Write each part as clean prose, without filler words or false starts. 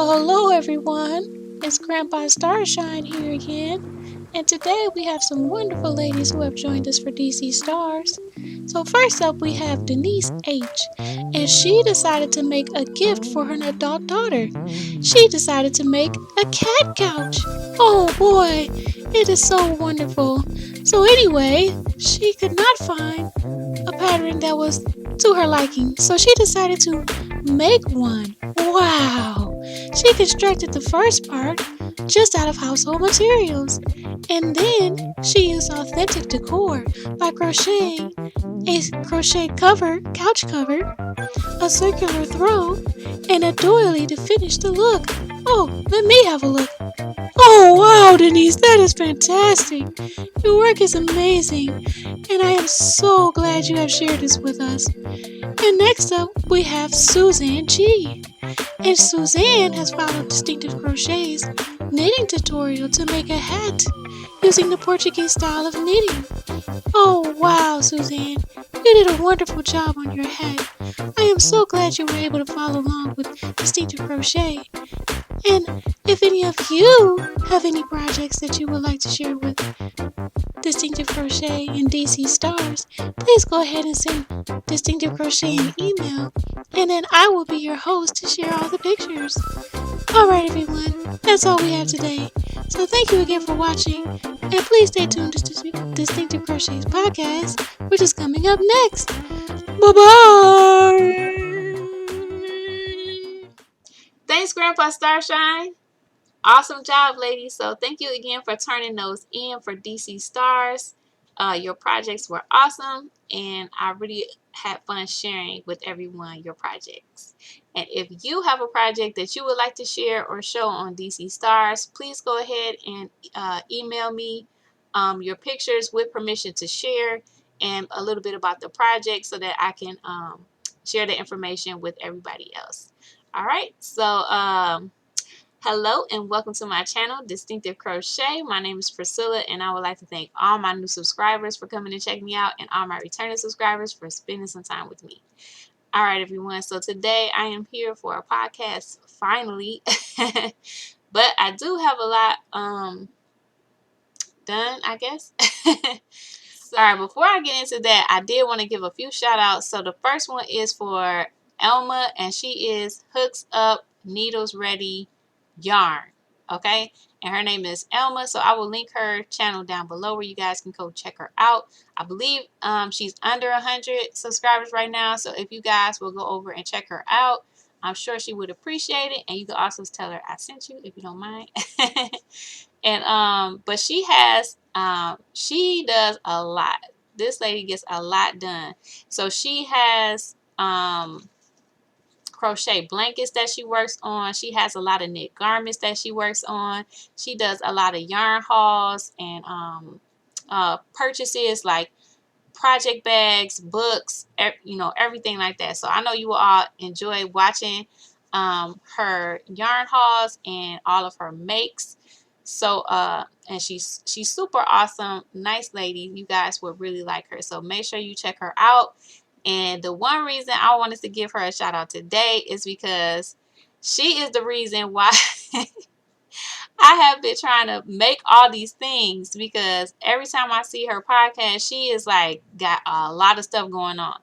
Well, hello everyone. It's Grandpa Starshine here again, and today we have some wonderful ladies who have joined us for DC Stars. So first up we have Denise H, and she decided to make a gift for her adult daughter. She decided to make a cat couch. Oh boy, it is so wonderful. So anyway, she could not find a pattern that was to her liking, so she decided to make one. Wow! She constructed the first part just out of household materials, and then she used authentic decor by crocheting a crochet cover, couch cover, a circular throw, and a doily to finish the look. Oh, let me have a look. Oh wow, Denise, that is fantastic. Your work is amazing, and I am so glad you have shared this with us. And next up, we have Suzanne G. And Suzanne has followed Distinctive Crochet's knitting tutorial to make a hat using the Portuguese style of knitting. Oh wow, Suzanne, you did a wonderful job on your hat. I am so glad you were able to follow along with Distinctive Crochet. And if any of you have any projects that you would like to share with Distinctive Crochet and DC Stars, please go ahead and send Distinctive Crochet an email, and then I will be your host to share all the pictures. Alright everyone, that's all we have today. So thank you again for watching, and please stay tuned to Distinctive Crochet's podcast, which is coming up next. Bye-bye! Thanks, Grandpa Starshine. Awesome job, ladies. So thank you again for turning those in for DC Stars. Your projects were awesome, and I really had fun sharing with everyone your projects. And if you have a project that you would like to share or show on DC Stars, please go ahead and email me your pictures with permission to share and a little bit about the project so that I can share the information with everybody else. All right, so hello and welcome to my channel, Distinctive Crochet. My name is Priscilla, and I would like to thank all my new subscribers for coming to check me out and all my returning subscribers for spending some time with me. All right, everyone. So today I am here for a podcast, finally. But I do have a lot done, I guess. All right, before I get into that, I did want to give a few shout outs. So the first one is for Elma, and she is Hooks Up Needles Ready Yarn. Okay, and her name is Elma, so I will link her channel down below where you guys can go check her out. I believe she's under 100 subscribers right now, so if you guys will go over and check her out, I'm sure she would appreciate it. And you can also tell her I sent you if you don't mind. And but she does a lot. This lady gets a lot done. So she has crochet blankets that she works on. She has a lot of knit garments that she works on. She does a lot of yarn hauls and purchases like project bags, books, everything like that. So I know you will all enjoy watching her yarn hauls and all of her makes. So and she's super awesome, nice lady. You guys would really like her, so make sure you check her out. And the one reason I wanted to give her a shout out today is because she is the reason why I have been trying to make all these things, because every time I see her podcast, she is like got a lot of stuff going on,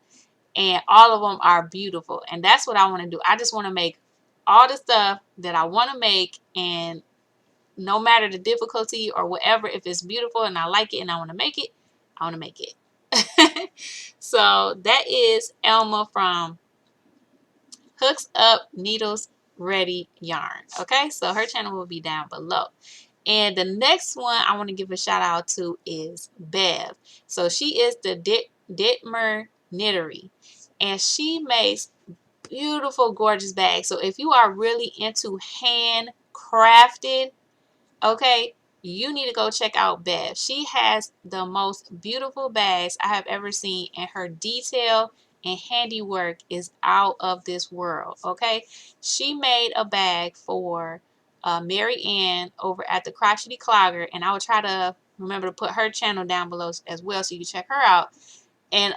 and all of them are beautiful. And that's what I want to do. I just want to make all the stuff that I want to make, and no matter the difficulty or whatever, if it's beautiful and I like it and I want to make it, I want to make it. So that is Elma from Hooks Up Needles Ready Yarn. Okay, so her channel will be down below. And the next one I want to give a shout out to is Bev. So she is the Dittmer Knittery, and she makes beautiful, gorgeous bags. So if you are really into handcrafted, okay, you need to go check out Bev. She has the most beautiful bags I have ever seen, and her detail and handiwork is out of this world. Okay, she made a bag for Penley-Ann over at the Crochety Clogger, and I will try to remember to put her channel down below as well so you can check her out. And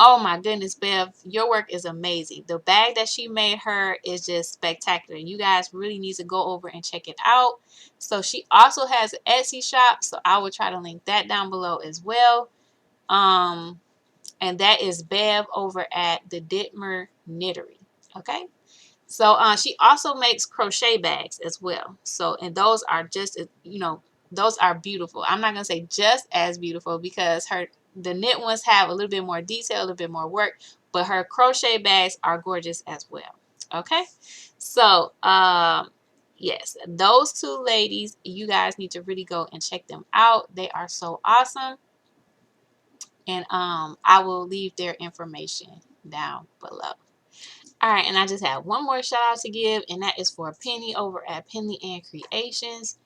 Oh my goodness, Bev, your work is amazing. The bag that she made her is just spectacular. You guys really need to go over and check it out. So she also has an Etsy shop, so I will try to link that down below as well. And that is Bev over at the Dittmer Knittery. Okay. So she also makes crochet bags as well. So, and those are just, those are beautiful. I'm not going to say just as beautiful because the knit ones have a little bit more detail, a little bit more work, but her crochet bags are gorgeous as well. Okay. So, yes, those two ladies, you guys need to really go and check them out. They are so awesome. And I will leave their information down below. All right, and I just have one more shout out to give, and that is for Penny over at Penley-Ann Creations.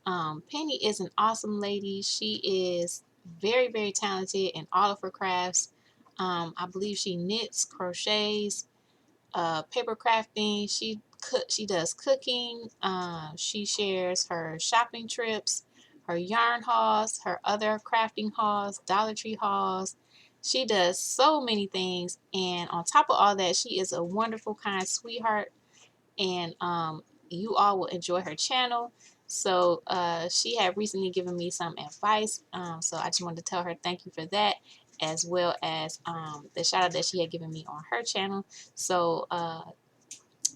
Penny is an awesome lady. She is very, very talented in all of her crafts. I believe she knits, crochets, paper crafting. She does cooking. She shares her shopping trips, her yarn hauls, her other crafting hauls, Dollar Tree hauls. She does so many things, and on top of all that, she is a wonderful, kind sweetheart. And you all will enjoy her channel. So she had recently given me some advice. So I just wanted to tell her thank you for that, as well as the shout out that she had given me on her channel. So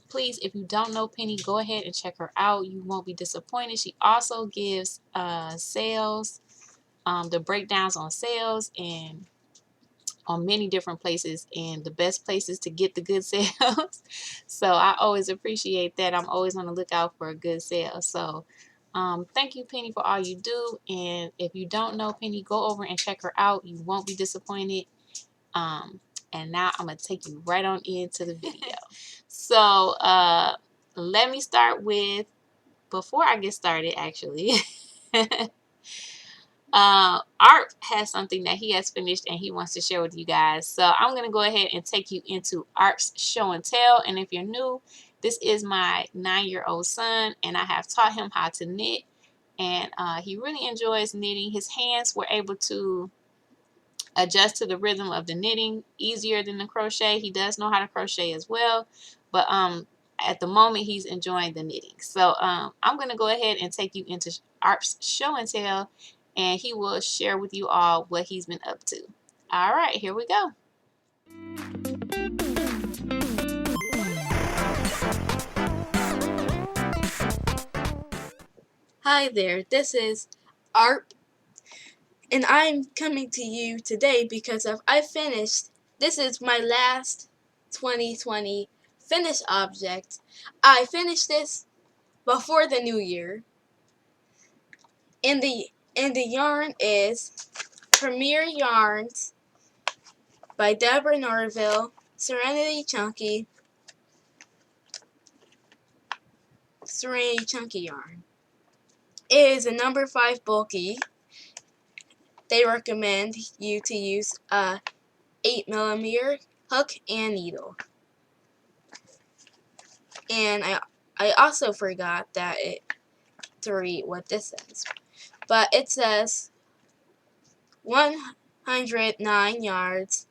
please, if you don't know Penny, go ahead and check her out. You won't be disappointed. She also gives sales, the breakdowns on sales and on many different places, and the best places to get the good sales. So I always appreciate that. I'm always on the lookout for a good sale. So thank you, Penny, for all you do. And if you don't know Penny, go over and check her out. You won't be disappointed. And now I'm going to take you right on into the video. So let me start with, before I get started, actually, Art has something that he has finished and he wants to share with you guys. So I'm going to go ahead and take you into Art's show and tell. And if you're new, this is my 9-year-old son, and I have taught him how to knit. And he really enjoys knitting. His hands were able to adjust to the rhythm of the knitting easier than the crochet. He does know how to crochet as well, but at the moment he's enjoying the knitting. So I'm going to go ahead and take you into Art's show and tell, and he will share with you all what he's been up to. All right, here we go. Hi there, this is Art, and I'm coming to you today because I finished, this is my last 2020 finished object. I finished this before the new year, and the yarn is Premier Yarns by Deborah Norville, Serenity Chunky yarn. It is a number 5 bulky. They recommend you to use a 8mm hook and needle. And I also forgot to read what this says. But it says 109 yards,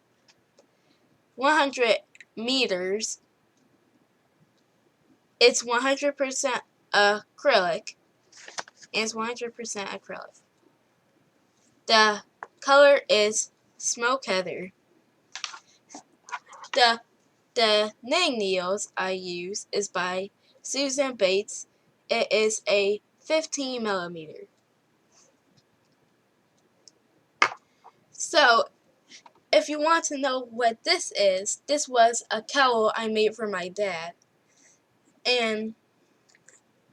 100 meters. It's 100% acrylic. It's 100% acrylic. The color is smoke heather. The knitting needles I use is by Susan Bates. It is a 15mm. So, if you want to know what this is, this was a cowl I made for my dad. And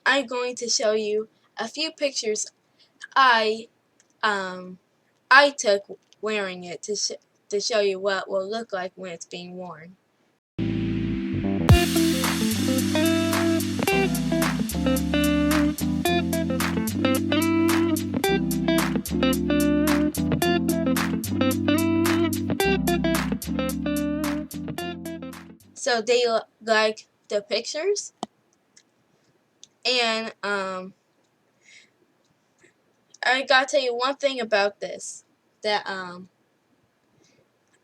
I'm going to show you a few pictures I took wearing it to show you what it will look like when it's being worn. So they look like the pictures, and I gotta tell you one thing about this, that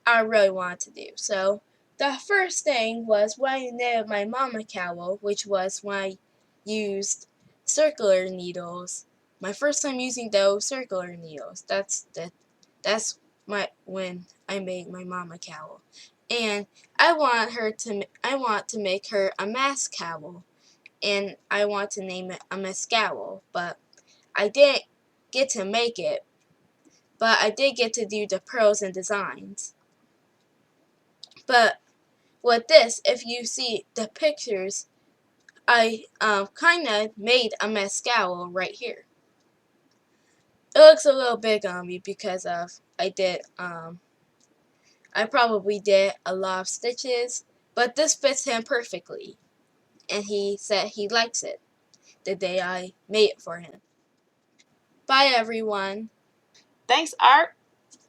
I really wanted to do. So the first thing was when I knitted my mama cowl, which was when I used circular needles. My first time using those circular needles. That's when I made my mama cowl. And I want to make her a mask cowl, and I want to name it a mascowl, but I didn't get to make it, but I did get to do the pearls and designs. But with this, if you see the pictures, I kind of made a mascowl right here. It looks a little big on me because of I probably did a lot of stitches, but this fits him perfectly, and he said he likes it the day I made it for him. Bye everyone. Thanks, Art.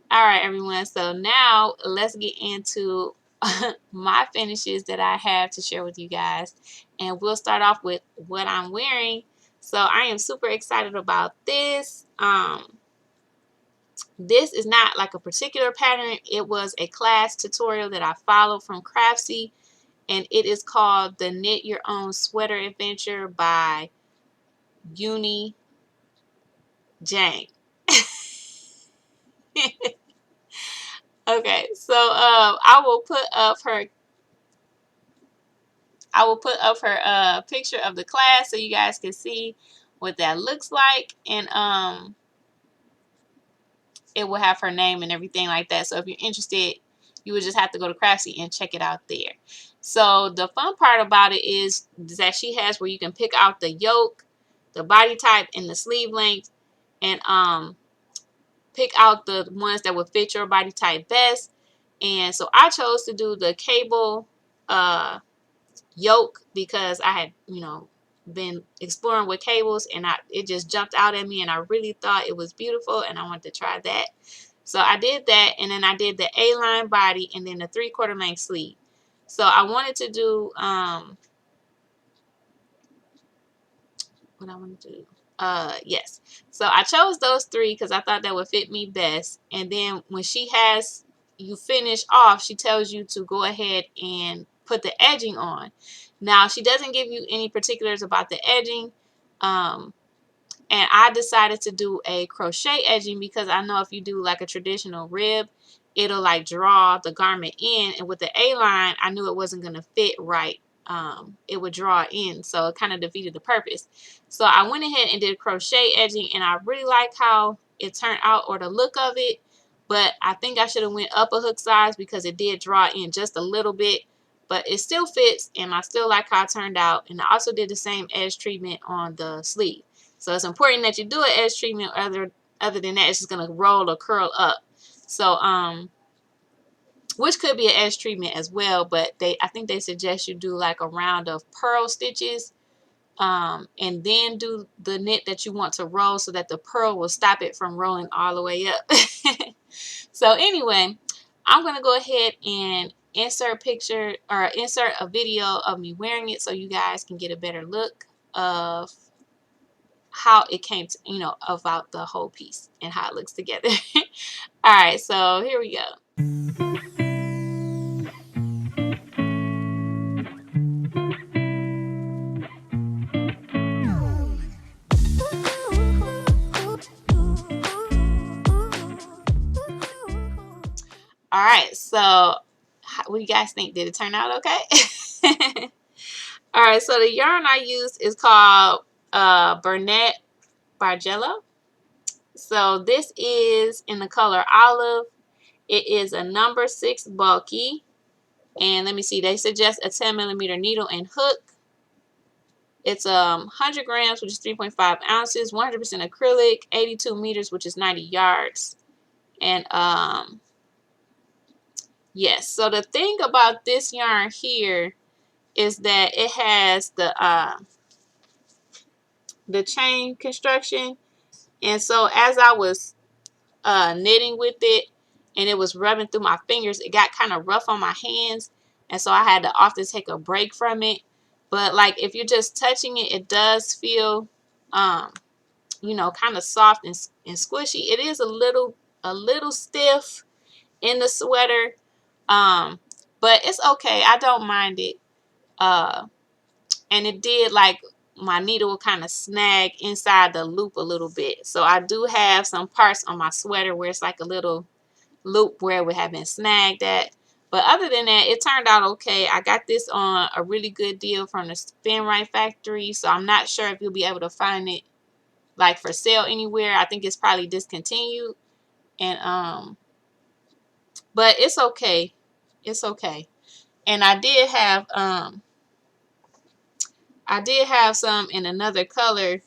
All right, everyone. So now let's get into my finishes that I have to share with you guys. And we'll start off with what I'm wearing. So I am super excited about this. This is not like a particular pattern. It was a class tutorial that I followed from Craftsy, and it is called the Knit Your Own Sweater Adventure by Uni Jang. Okay, so I will put up her picture of the class so you guys can see what that looks like, and it will have her name and everything like that. So if you're interested, you would just have to go to Craftsy and check it out there. So the fun part about it is that she has where you can pick out the yoke, the body type, and the sleeve length, and pick out the ones that would fit your body type best. And so I chose to do the cable yoke because I had, been exploring with cables, and it just jumped out at me, and I really thought it was beautiful, and I wanted to try that. So I did that, and then I did the A-line body and then the 3/4 length sleeve. So I wanted to do what I want to do. Yes. So I chose those three because I thought that would fit me best. And then when you finish off, she tells you to go ahead and put the edging on. Now, she doesn't give you any particulars about the edging. And I decided to do a crochet edging because I know if you do like a traditional rib, it'll like draw the garment in. And with the A-line, I knew it wasn't going to fit right. It would draw in, so it kind of defeated the purpose. So I went ahead and did crochet edging, and I really like how it turned out, or the look of it, but I think I should have went up a hook size because it did draw in just a little bit, but it still fits, and I still like how it turned out. And I also did the same edge treatment on the sleeve. So it's important that you do an edge treatment. Other than that, it's just gonna roll or curl up. So which could be an edge treatment as well, but I think they suggest you do like a round of purl stitches, and then do the knit that you want to roll so that the purl will stop it from rolling all the way up. So anyway, I'm gonna go ahead and insert a video of me wearing it so you guys can get a better look of how it came to, about the whole piece and how it looks together. All right, so here we go. All right, so what do you guys think? Did it turn out okay? All right, so the yarn I used is called Bernette Bargello. So this is in the color olive. It is a number 6 bulky. And let me see, they suggest a 10mm needle and hook. It's 100 grams, which is 3.5 ounces, 100% acrylic, 82 meters, which is 90 yards. And yes, so the thing about this yarn here is that it has the chain construction. And so as I was knitting with it and it was rubbing through my fingers, it got kind of rough on my hands, and so I had to often take a break from it. But like if you're just touching it, it does feel kind of soft and squishy. It is a little stiff in the sweater, But it's okay. I don't mind it. And it did, like, my needle kind of snag inside the loop a little bit. So I do have some parts on my sweater where it's like a little loop where it would have been snagged at. But other than that, it turned out okay. I got this on a really good deal from the Spin Right Factory. So I'm not sure if you'll be able to find it like for sale anywhere. I think it's probably discontinued. And but it's okay. It's okay. And I did have some in another color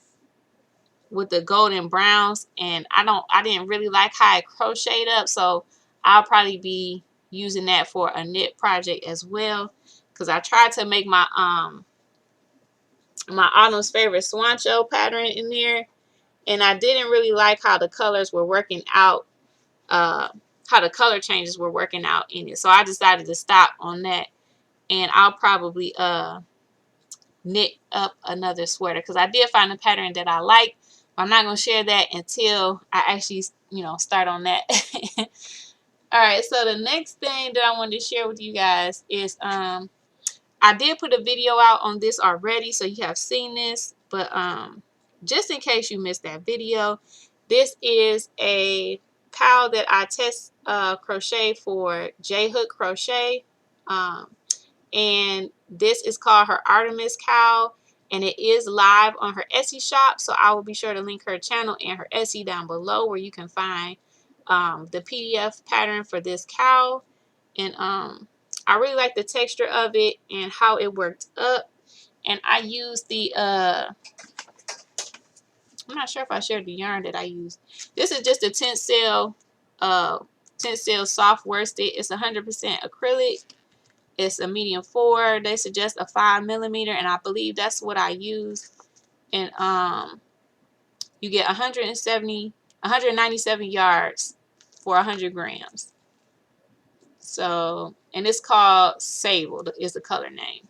with the golden browns, and I didn't really like how it crocheted up, so I'll probably be using that for a knit project as well, because I tried to make my my Autumn's Favorite Swancho pattern in there, and I didn't really like how the colors were working out, how the color changes were working out in it, so I decided to stop on that, and I'll probably knit up another sweater, because I did find a pattern that I like. I'm not going to share that until I actually, start on that. All right, so the next thing that I wanted to share with you guys is I did put a video out on this already, so you have seen this, but just in case you missed that video, this is a cowl that I test crochet for J-Hook Crochet. And this is called her Artemis cowl, and it is live on her Etsy shop, so I will be sure to link her channel and her Etsy down below, where you can find the PDF pattern for this cowl. And I really like the texture of it and how it worked up. And I used the I'm not sure if I shared the yarn that I used. This is just a Tencel soft worsted. It's 100% acrylic. It's a medium 4. They suggest a 5mm, and I believe that's what I use. And you get 197 yards for 100 grams. So, and it's called Sable is the color name.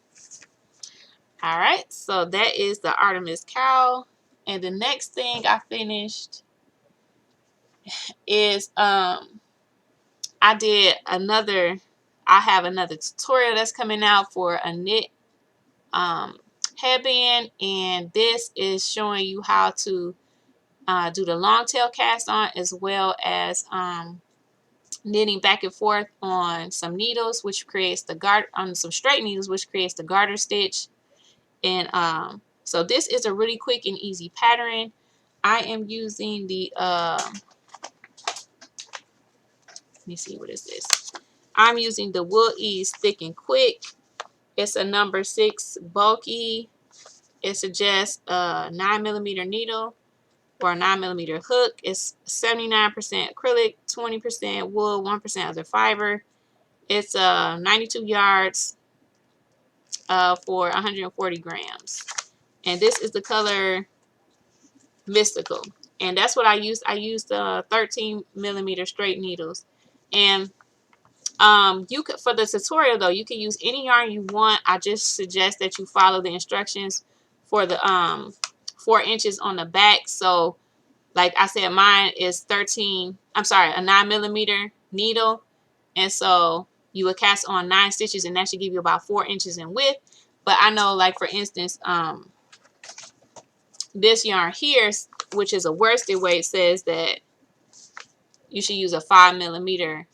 All right, so that is the Artemis cowl. And the next thing I finished is I have another tutorial that's coming out for a knit headband, and this is showing you how to do the long tail cast on, as well as knitting back and forth on some needles, which creates the on some straight needles, which creates the garter stitch. And so this is a really quick and easy pattern. I am using the let me see, what is this? I'm using the Wool Ease Thick and Quick. It's a number 6 bulky. It suggests a 9mm needle or a 9mm hook. It's 79% acrylic, 20% wool, 1% other fiber. It's 92 yards for 140 grams. And this is the color Mystical. And that's what I used. I used 13mm straight needles. And you could, for the tutorial though, you can use any yarn you want. I just suggest that you follow the instructions for the 4 inches on the back. So like I said, mine is a 9mm needle, and so you would cast on 9 stitches, and that should give you about 4 inches in width. But I know, like for instance, this yarn here, which is a worsted weight, says that you should use a 5mm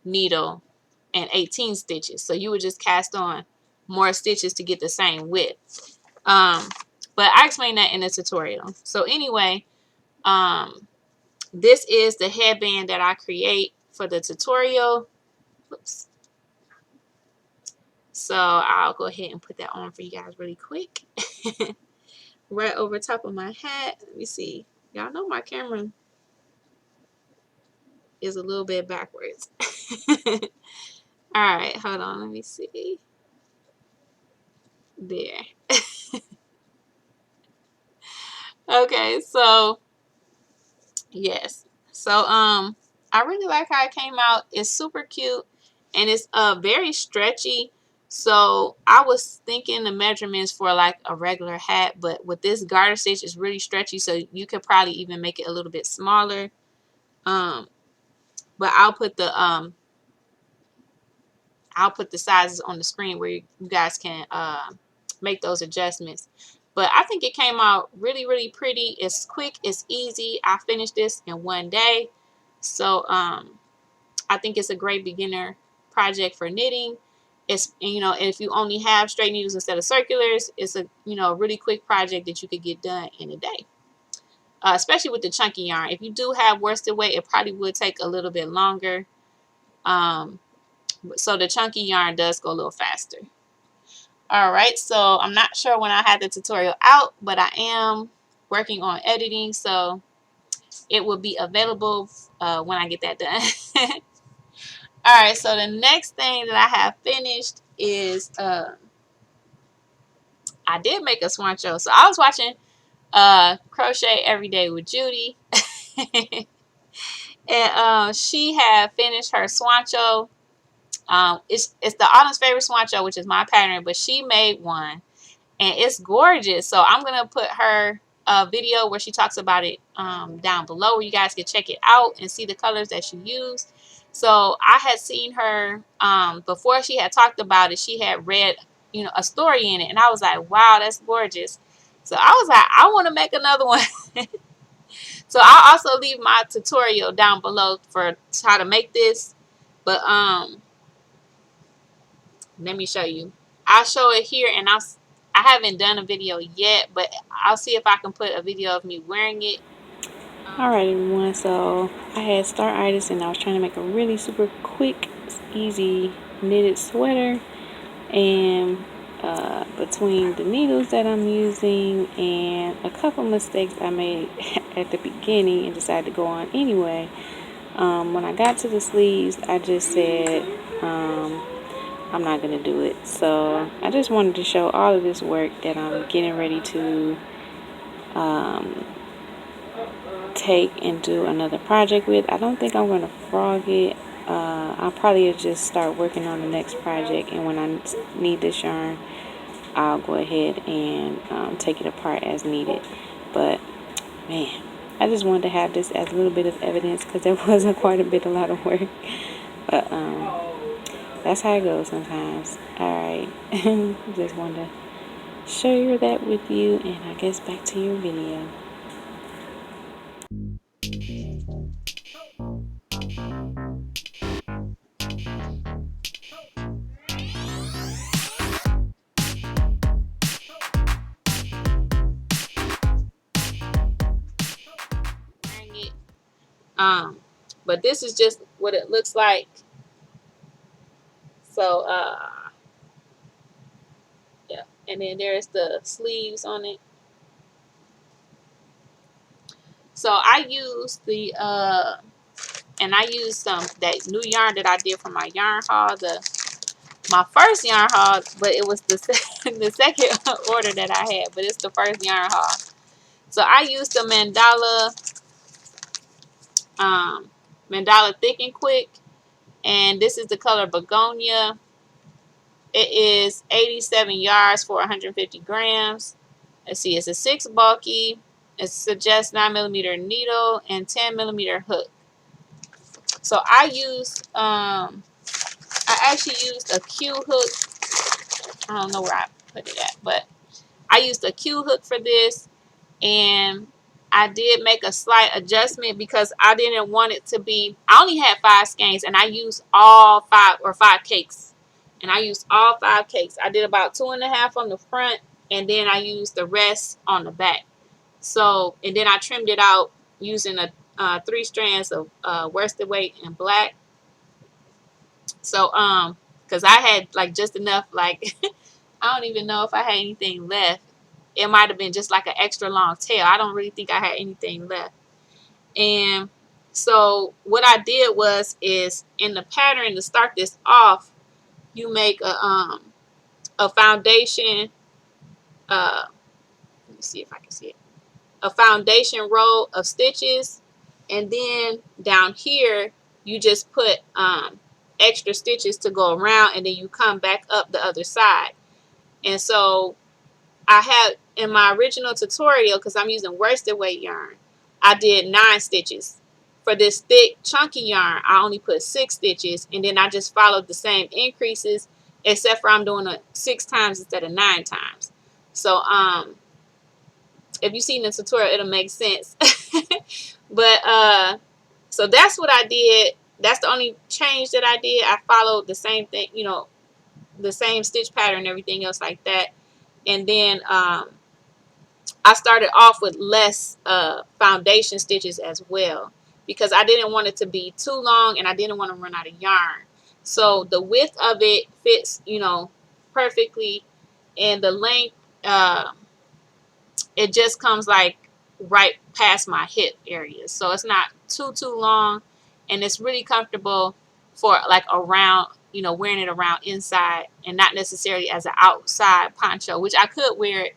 needle and 18 stitches. So you would just cast on more stitches to get the same width. But I explained that in the tutorial. So anyway, this is the headband that I create for the tutorial. Oops. So I'll go ahead and put that on for you guys really quick. Right over top of my hat. Let me see. Y'all know my camera is a little bit backwards. All right, hold on. Let me see. There. Okay, so yes. So I really like how it came out. It's super cute, and it's very stretchy. So I was thinking the measurements for like a regular hat, but with this garter stitch, it's really stretchy, so you could probably even make it a little bit smaller. But I'll put the I'll put the sizes on the screen where you guys can make those adjustments. But I think it came out really, really pretty. It's quick, it's easy. I finished this in one day. So I think it's a great beginner project for knitting. It's, you know, if you only have straight needles instead of circulars, it's a, you know, really quick project that you could get done in a day. Especially with the chunky yarn. If you do have worsted weight, it probably would take a little bit longer. So the chunky yarn does go a little faster. All right, so I'm not sure when I had the tutorial out, but I am working on editing, so it will be available when I get that done. All right, so the next thing that I have finished is I did make a Swancho. So I was watching Crochet Every Day with Judy, and she had finished her Swancho. It's the Autumn's Favorite Swancho, which is my pattern, but she made one. And it's gorgeous. So I'm going to put her video where she talks about it down below where you guys can check it out and see the colors that she used. So I had seen her before she had talked about it. She had read, you know, a story in it. And I was like, wow, that's gorgeous. So I was like, I want to make another one. So I'll also leave my tutorial down below for how to make this. But let me show you. I'll show it here, and I haven't done a video yet, but I'll see if I can put a video of me wearing it. Alright everyone, so I had Star Artist and I was trying to make a really super quick, easy knitted sweater, and between the needles that I'm using and a couple mistakes I made at the beginning and decided to go on anyway, when I got to the sleeves I just said I'm not going to do it. So I just wanted to show all of this work that I'm getting ready to take and do another project with. I don't think I'm going to frog it. I'll probably just start working on the next project, and when I need this yarn I'll go ahead and take it apart as needed. But man, I just wanted to have this as a little bit of evidence because there wasn't quite a lot of work. But that's how it goes sometimes. Alright, just wanted to share that with you, and I guess back to your video. But this is just what it looks like. So yeah, and then there's the sleeves on it. So I used the and I used some that new yarn that I did from my yarn haul, my first yarn haul, but it was the the second order that I had, but it's the first yarn haul. So I used the Mandala Thick and Quick, and this is the color Begonia. It is 87 yards for 150 grams. Let's see, it's a 6 bulky. It suggests 9mm needle and 10mm hook. So I actually used a Q hook. I don't know where I put it at, but I used a Q hook for this, and I did make a slight adjustment because I didn't want it to be, I only had 5 skeins, and I used all 5 cakes. And I used all 5 cakes. I did about 2.5 on the front, and then I used the rest on the back. So, and then I trimmed it out using 3 strands of worsted weight in black. So, because I had like just enough, like, I don't even know if I had anything left. It might have been just like an extra long tail. I don't really think I had anything left. And so what I did is in the pattern to start this off, you make a foundation. Let me see if I can see it. A foundation row of stitches, and then down here you just put extra stitches to go around, and then you come back up the other side. And so I had in my original tutorial, because I'm using worsted weight yarn, I did 9 stitches for this thick chunky yarn, I only put 6 stitches, and then I just followed the same increases, except for I'm doing it 6 times instead of 9 times. So if you've seen the tutorial, it'll make sense. But so that's what I did. That's the only change that I did. I followed the same thing, you know, the same stitch pattern and everything else like that. And then I started off with less foundation stitches as well, because I didn't want it to be too long and I didn't want to run out of yarn. So the width of it fits, you know, perfectly, and the length, it just comes like right past my hip area. So it's not too long, and it's really comfortable for like around, you know, wearing it around inside and not necessarily as an outside poncho, which I could wear it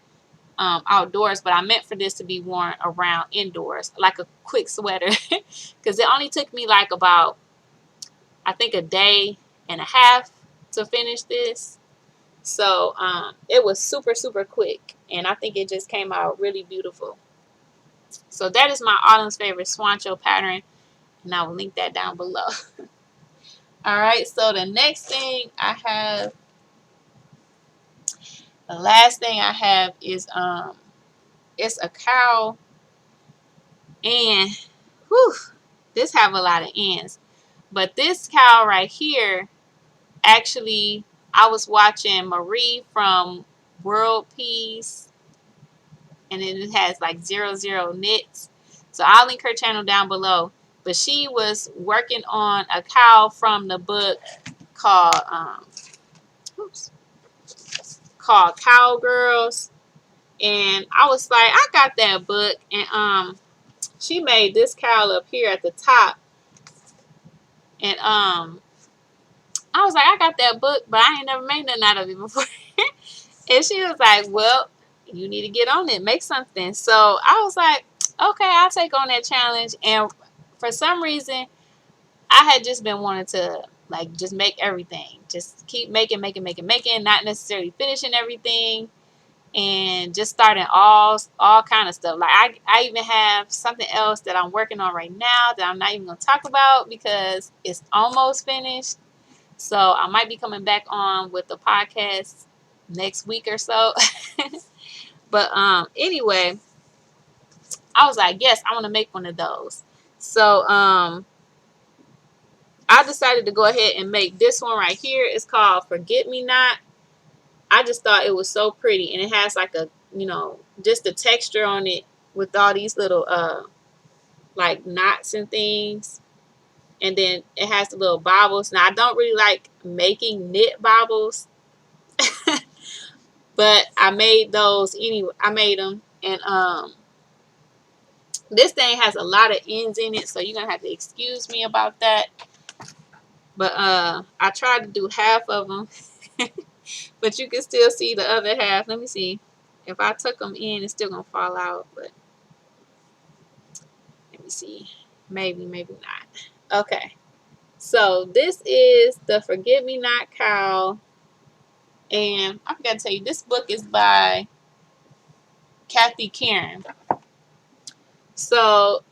outdoors, but I meant for this to be worn around indoors, like a quick sweater, because it only took me like about, I think, a day and a half to finish this. So it was super quick, and I think it just came out really beautiful. So that is my Autumn's Favorite Swancho pattern, and I will link that down below. All right, so the next thing I have, the last thing I have is it's a cowl, and whew, this have a lot of ends. But this cowl right here, actually, I was watching Marie from Whirledpeas00, and then it has like 00 Knits. So I'll link her channel down below. But she was working on a cowl from the book called called Cowgirls. And I was like, I got that book, and she made this cowl up here at the top. And I was like, I got that book, but I ain't never made nothing out of it before. And she was like, well, you need to get on it, make something. So I was like, okay, I'll take on that challenge. And for some reason, I had just been wanting to like just make everything, just keep making, not necessarily finishing everything, and just starting all kind of stuff. Like I even have something else that I'm working on right now that I'm not even gonna talk about because it's almost finished. So I might be coming back on with the podcast next week or so. But anyway, I was like, yes, I want to make one of those. So I decided to go ahead and make this one right here. It's called Forget Me Not. I just thought it was so pretty, and it has like a, you know, just the texture on it with all these little like knots and things. And then it has the little bobbles. Now I don't really like making knit bobbles, but I made those anyway. I made them, and this thing has a lot of ends in it, so you're gonna have to excuse me about that. But I tried to do half of them, but you can still see the other half. Let me see. If I tuck them in, it's still gonna fall out, but let me see. Maybe not. Okay. So this is the Forget Me Not cowl, and I forgot to tell you, this book is by Kathy Karen. So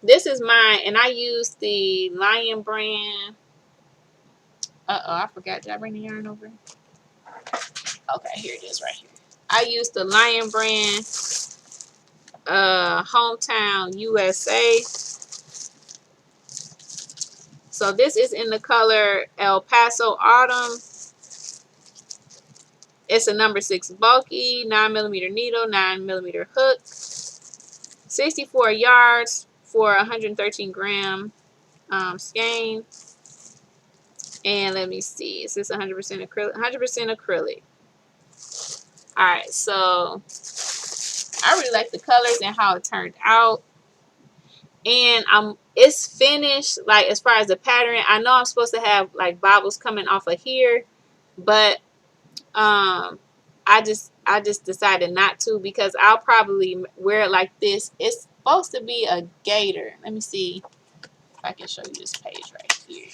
this is mine, and I use the Lion brand. I forgot. Did I bring the yarn over? Okay, here it is right here. I use the Lion brand, Hometown USA. So this is in the color El Paso Autumn. It's a number 6 bulky, 9mm needle, 9mm hook, 64 yards for 113 gram skein. And let me see, is this 100% acrylic? 100% acrylic. All right, so I really like the colors and how it turned out. And it's finished, like as far as the pattern. I know I'm supposed to have like bobbles coming off of here, but I just decided not to, because I'll probably wear it like this. It's supposed to be a gaiter. Let me see if I can show you this page right here.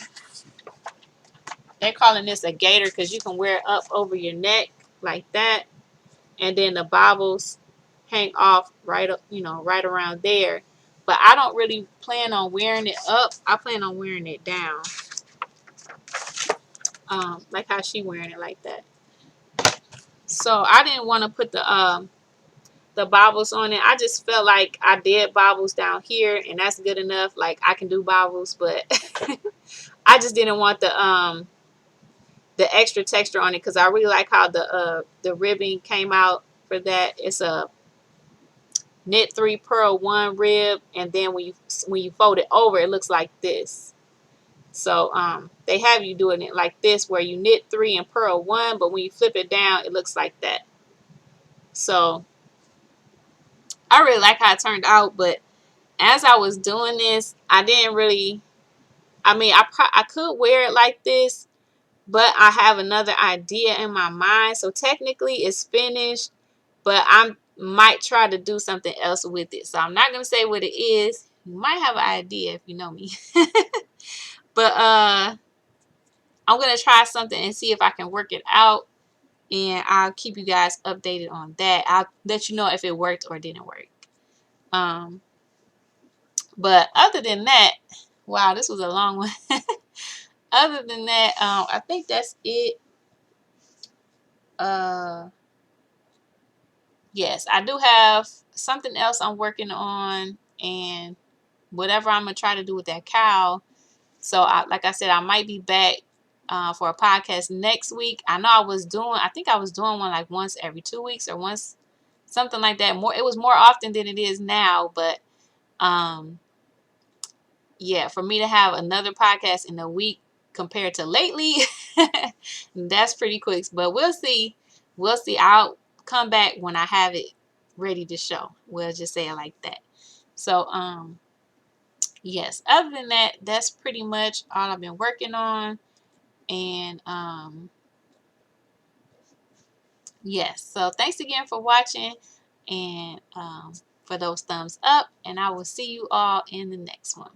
They're calling this a gaiter because you can wear it up over your neck like that, and then the bobbles hang off right, you know, right around there. but I don't really plan on wearing it up. I plan on wearing it down, like how she wearing it like that. So I didn't want to put the bobbles on it. I just felt like I did bobbles down here, and that's good enough. Like I can do bobbles, but I just didn't want the extra texture on it because I really like how the ribbon came out for that. It's a knit 3, purl 1 rib, and then when you fold it over, it looks like this. So they have you doing it like this, where you knit 3 and purl 1, but when you flip it down, it looks like that. So I really like how it turned out, but as I was doing this, I didn't really. I mean, I could wear it like this, but I have another idea in my mind. So technically, it's finished, but I might try to do something else with it. So I'm not gonna say what it is. You might have an idea if you know me. But I'm gonna try something and see if I can work it out, and I'll keep you guys updated on that. I'll let you know if it worked or didn't work. But other than that, wow, this was a long one. Other than that, I think that's it. Yes, I do have something else I'm working on, and whatever I'm gonna try to do with that cowl. So, like I said, I might be back for a podcast next week. I know I think I was doing one like once every 2 weeks or once, something like that. It was more often than it is now, but yeah, for me to have another podcast in a week compared to lately, that's pretty quick. But we'll see. We'll see. I'll come back when I have it ready to show. We'll just say it like that. So, yes, other than that, that's pretty much all I've been working on. And yes, so thanks again for watching, and for those thumbs up, and I will see you all in the next one.